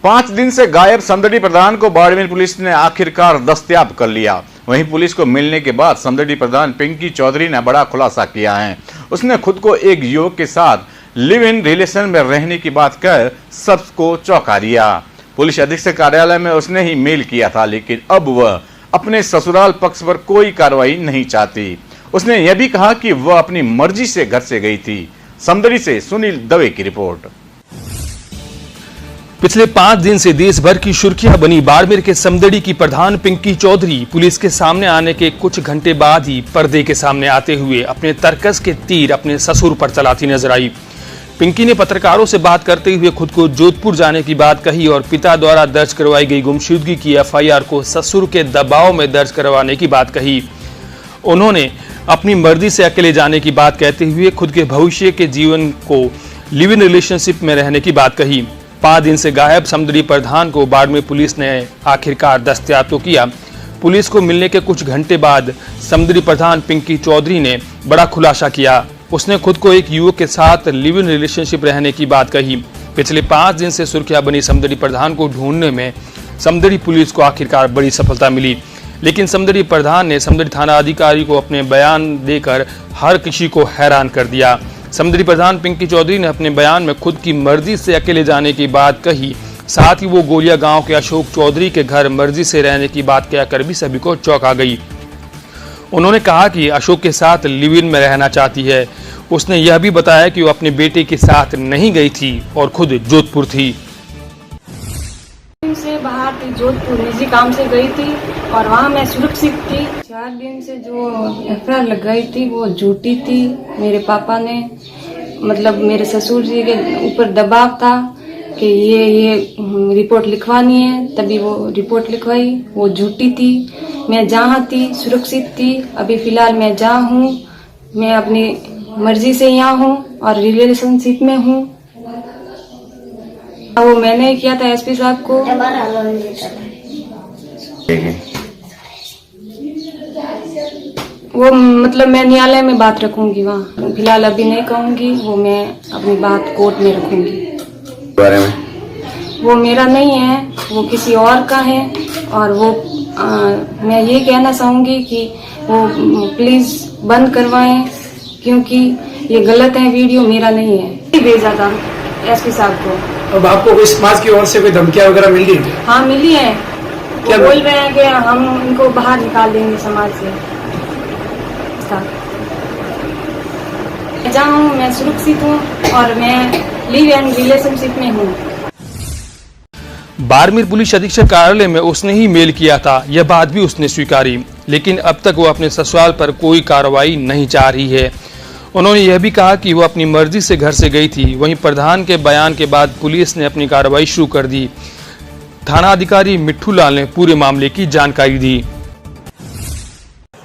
5 दिन से गायब समदड़ी प्रधान को बाड़मेर पुलिस ने आखिरकार दस्तयाब कर लिया। वहीं पुलिस को मिलने के बाद समदड़ी प्रधान पिंकी चौधरी ने बड़ा खुलासा किया है। उसने खुद को एक युवक के साथ लिव इन रिलेशन में रहने की बात कह सबको चौंका दिया। पुलिस अधीक्षक कार्यालय में उसने ही मेल किया था, लेकिन अब वह अपने ससुराल पक्ष पर कोई कार्रवाई नहीं चाहती। उसने यह भी कहा कि वह अपनी मर्जी से घर से गई थी। समदड़ी से सुनील दवे की रिपोर्ट। पिछले 5 दिन से देश भर की सुर्खियां बनी बाड़मेर के समदड़ी की प्रधान पिंकी चौधरी पुलिस के सामने आने के कुछ घंटे बाद ही पर्दे के सामने आते हुए अपने तरकस के तीर अपने ससुर पर चलाती नजर आई। पिंकी ने पत्रकारों से बात करते हुए खुद को जोधपुर जाने की बात कही और पिता द्वारा दर्ज करवाई गई गुमशुदगी की एफआईआर को ससुर के दबाव में दर्ज करवाने की बात कही। उन्होंने अपनी मर्जी से अकेले जाने की बात कहते हुए खुद के भविष्य के जीवन को लिव इन रिलेशनशिप में रहने की बात कही। 5 दिन से गायब समदड़ी प्रधान को बाड़मेर पुलिस ने आखिरकार दस्तयाब तो किया। पुलिस को मिलने के कुछ घंटे बाद समदड़ी प्रधान पिंकी चौधरी ने बड़ा खुलासा किया। उसने खुद को एक युवक के साथ लिव इन रिलेशनशिप रहने की बात कही। पिछले 5 दिन से सुर्खियां बनी समदड़ी प्रधान को ढूंढने में समदड़ी पुलिस को आखिरकार बड़ी सफलता मिली, लेकिन समदड़ी प्रधान ने समदड़ी थाना अधिकारी को अपने बयान देकर हर किसी को हैरान कर दिया। समदड़ी प्रधान पिंकी चौधरी ने अपने बयान में खुद की मर्जी से अकेले जाने की बात कही। साथ ही वो गोलिया गांव के अशोक चौधरी के घर मर्जी से रहने की बात कहकर भी सभी को चौंका गई। उन्होंने कहा कि अशोक के साथ लिव इन में रहना चाहती है। उसने यह भी बताया कि वो अपने बेटे के साथ नहीं गई थी और खुद जोधपुर थी। से बाहर थी, जोधपुर निजी काम से गई थी और वहाँ मैं सुरक्षित थी। 4 दिन से जो एफआईआर लगाई थी वो झूठी थी। मेरे पापा ने मतलब मेरे ससुर जी के ऊपर दबाव था कि ये रिपोर्ट लिखवानी है, तभी वो रिपोर्ट लिखवाई। वो झूठी थी। मैं जहाँ थी सुरक्षित थी। अभी फिलहाल मैं जहाँ हूँ मैं अपनी मर्जी से यहाँ हूँ और रिलेशनशिप में हूँ। वो मैंने किया था एसपी साहब को। वो मतलब मैं न्यायालय में बात रखूंगी वहाँ, फिलहाल अभी नहीं कहूंगी। वो मैं अपनी बात कोर्ट में रखूंगी। बारे में वो मेरा नहीं है, वो किसी और का है। और वो मैं ये कहना चाहूंगी कि वो प्लीज बंद करवाएं, क्योंकि ये गलत है, वीडियो मेरा नहीं है। भेजा था एसपी साहब को। अब आपको कोई समाज की ओर से कोई धमकियां वगैरह मिल गई? हाँ मिली है। क्या बोल रहे हैं कि हम इनको बाहर निकाल देंगे समाज से। जहाँ हूँ मैं सुरक्षित हूँ और मैं लिव इन रिलेशनशिप में हूँ। बाड़मेर पुलिस अधीक्षक कार्यालय में उसने ही मेल किया था, यह बात भी उसने स्वीकारी, लेकिन अब तक वो अपने ससुराल पर कोई कार्रवाई नहीं चाह रही है। उन्होंने यह भी कहा कि वो अपनी मर्जी से घर से गई थी। वहीं प्रधान के बयान के बाद पुलिस ने अपनी कार्रवाई शुरू कर दी। थाना अधिकारी मिट्ठू लाल ने पूरे मामले की जानकारी दी।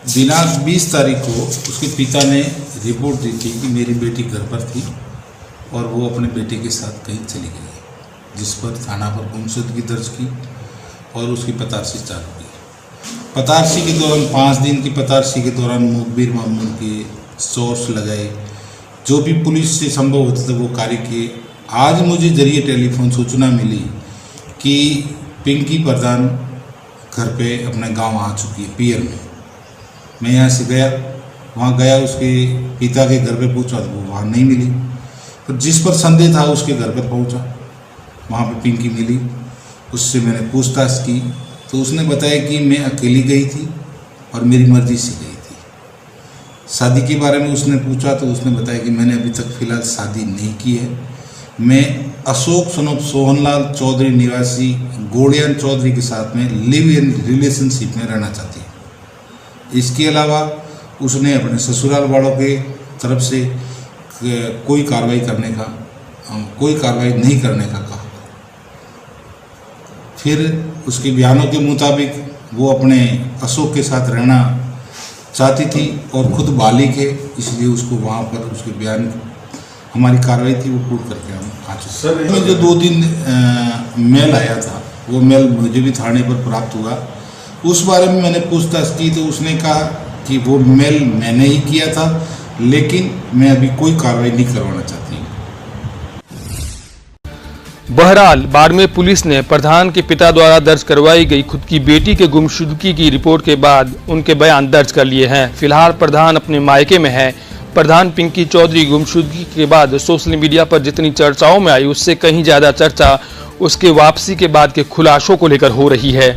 दिनांक 20 तारीख को उसके पिता ने रिपोर्ट दी थी कि मेरी बेटी घर पर थी और वो अपने बेटे के साथ कहीं चली गई, जिस पर थाना पर गुमशुदगी दर्ज की और उसकी पतारसी चालू की। पतारसी के दौरान 5 दिन की पतारसी के दौरान मुखबिर मामूल के सोर्स लगाए, जो भी पुलिस से संभव होता था वो कार्य किए। आज मुझे जरिए टेलीफोन सूचना मिली कि पिंकी प्रधान घर पे अपने गांव आ चुकी है पियर में। मैं यहाँ से गया, वहाँ गया, उसके पिता के घर पे पूछा तो वो वहाँ नहीं मिली। तो जिस पर संदेह था उसके घर पर पहुँचा, वहाँ पे पिंकी मिली। उससे मैंने पूछताछ की तो उसने बताया कि मैं अकेली गई थी और मेरी मर्जी से गई थी। शादी के बारे में उसने पूछा तो उसने बताया कि मैंने अभी तक फिलहाल शादी नहीं की है। मैं अशोक सनोप सोहनलाल चौधरी निवासी गोड़ियान चौधरी के साथ में लिव इन रिलेशनशिप में रहना चाहती है। इसके अलावा उसने अपने ससुराल वालों के तरफ से कोई कार्रवाई नहीं करने का कहा। फिर उसके बयानों के मुताबिक वो अपने अशोक के साथ रहना चाहती थी और खुद बालिग है, इसलिए उसको वहाँ पर उसके बयान हमारी कार्रवाई थी वो पूर्ण करके हम आ चुके। सर में जो 2-3 मेल आया था वो मेल मुझे भी थाने पर प्राप्त हुआ। उस बारे में मैंने पूछताछ की तो उसने कहा कि वो मेल मैंने ही किया था, लेकिन मैं अभी कोई कार्रवाई नहीं करवाना चाहती। बहरहाल बाड़मेर पुलिस ने प्रधान के पिता द्वारा दर्ज करवाई गई खुद की बेटी के गुमशुदगी की रिपोर्ट के बाद उनके बयान दर्ज कर लिए हैं। फिलहाल प्रधान अपने मायके में है। प्रधान पिंकी चौधरी गुमशुदगी के बाद सोशल मीडिया पर जितनी चर्चाओं में आई उससे कहीं ज्यादा चर्चा उसके वापसी के बाद के खुलासों को लेकर हो रही है।